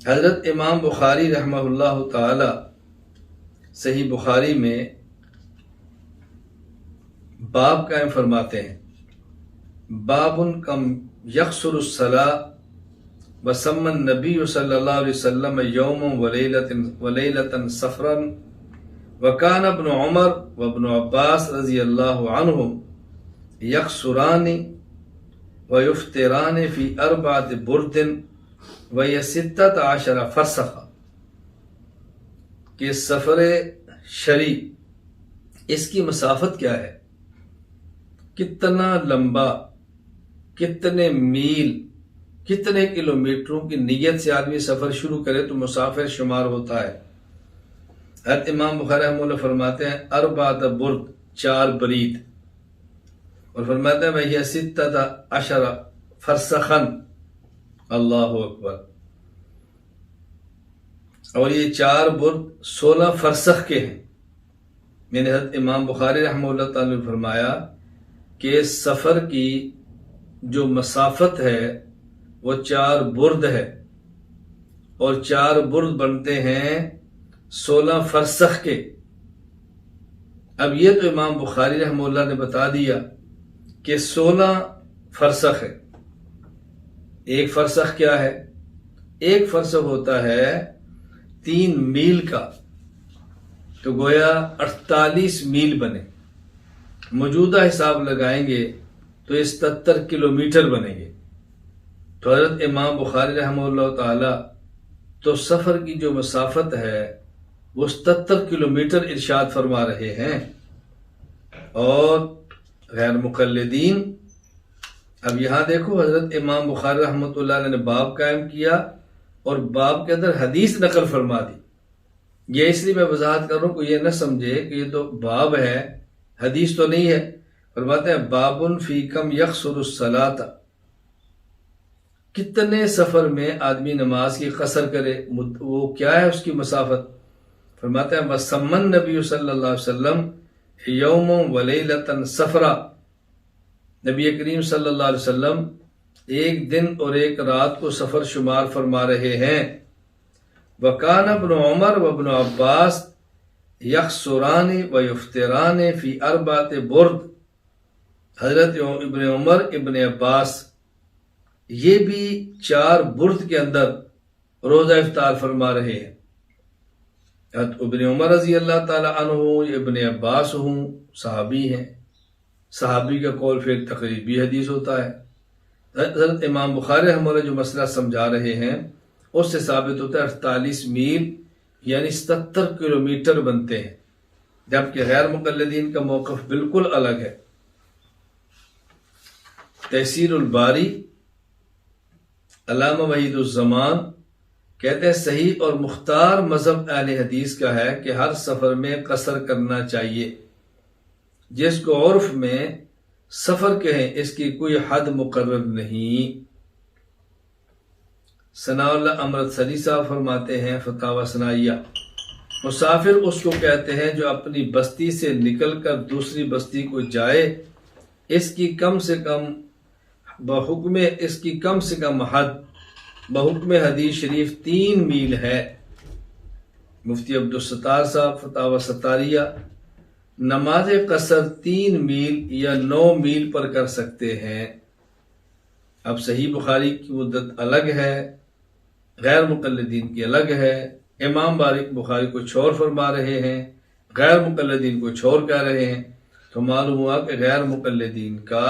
حضرت امام بخاری رحمہ اللہ تعالی صحیح بخاری میں باب قائم فرماتے ہیں، باب کم یقصر الصلاۃ وسمى النبی صلی اللہ علیہ وسلم یوم ولیلۃ سفرا وکان ابن عمر وابن عباس رضی اللہ عنہم یقصران ویفطران فی اربعۃ برد وہی 16 فرسخ کہ سفر شرعی اس کی مسافت کیا ہے، کتنا لمبا، کتنے میل، کتنے کلومیٹروں کی نیت سے آدمی سفر شروع کرے تو مسافر شمار ہوتا ہے۔ حضرت امام بخاری رحمہ اللہ فرماتے ہیں 4 برد، 4 برید، اور فرماتے ہیں وہی 16 فرسخن، اللہ اکبر، اور یہ 4 برد 16 فرسخ کے ہیں۔ میں نے حضرت امام بخاری رحمہ اللہ تعالی نے فرمایا کہ سفر کی جو مسافت ہے وہ 4 برد ہے، اور 4 برد بنتے ہیں 16 فرسخ کے۔ اب یہ تو امام بخاری رحمہ اللہ نے بتا دیا کہ 16 فرسخ ہے۔ ایک فرسخ کیا ہے؟ ایک فرسخ ہوتا ہے 3 میل کا، تو گویا 48 میل بنے، موجودہ حساب لگائیں گے تو یہ 77 کلومیٹر بنیں گے۔ تو حضرت امام بخاری رحمہ اللہ تعالی تو سفر کی جو مسافت ہے وہ 77 کلومیٹر ارشاد فرما رہے ہیں، اور غیر مقلدین، اب یہاں دیکھو حضرت امام بخاری رحمۃ اللہ علیہ نے باب قائم کیا اور باب کے اندر حدیث نقل فرما دی۔ یہ اس لیے میں وضاحت کر رہا ہوں کہ یہ نہ سمجھے کہ یہ تو باب ہے، حدیث تو نہیں ہے۔ فرماتے ہیں بابن فی کم یقصر الصلاۃ، کتنے سفر میں آدمی نماز کی قصر کرے، وہ کیا ہے اس کی مسافت۔ فرماتے ہیں وسمى النبی صلی اللہ علیہ وسلم یوم ولیلۃ سفرا، نبی کریم صلی اللہ علیہ وسلم ایک دن اور ایک رات کو سفر شمار فرما رہے ہیں۔ وکان ابن عمر وابن عباس یقصران ویفطران فی 4 برد، حضرت ابن عمر ابن عباس یہ بھی 4 برد کے اندر روزہ افطار فرما رہے ہیں۔ حضرت ابن عمر رضی اللہ تعالی عنہ، ابن عباس ہوں، صحابی ہیں، صحابی کا قول فعل تقریبی حدیث ہوتا ہے۔ حضرت امام بخاری رحمہ اللہ جو مسئلہ سمجھا رہے ہیں اس سے ثابت ہوتا ہے 48 میل یعنی 77 کلومیٹر بنتے ہیں، جبکہ غیر مقلدین کا موقف بالکل الگ ہے۔ تیسیر الباری علامہ وحید الزمان کہتے ہیں صحیح اور مختار مذہب اہل حدیث کا ہے کہ ہر سفر میں قصر کرنا چاہیے، جس کو عرف میں سفر کہیں اس کی کوئی حد مقرر نہیں۔ ثناء اللہ امرتسری صاحب فرماتے ہیں فتاوی ثنائیہ، مسافر اس کو کہتے ہیں جو اپنی بستی سے نکل کر دوسری بستی کو جائے، اس کی کم سے کم حد بحکم حدیث شریف 3 میل ہے۔ مفتی عبدالستار صاحب فتاوی ستاریہ، نماز قصر 3 میل یا 9 میل پر کر سکتے ہیں۔ اب صحیح بخاری کی مدت الگ ہے، غیر مقلدین کی الگ ہے، امام بخاری کو چھوڑ فرما رہے ہیں، غیر مقلدین کو چھوڑ کہہ رہے ہیں، تو معلوم ہوا کہ غیر مقلدین کا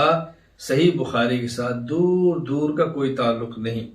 صحیح بخاری کے ساتھ دور دور کا کوئی تعلق نہیں۔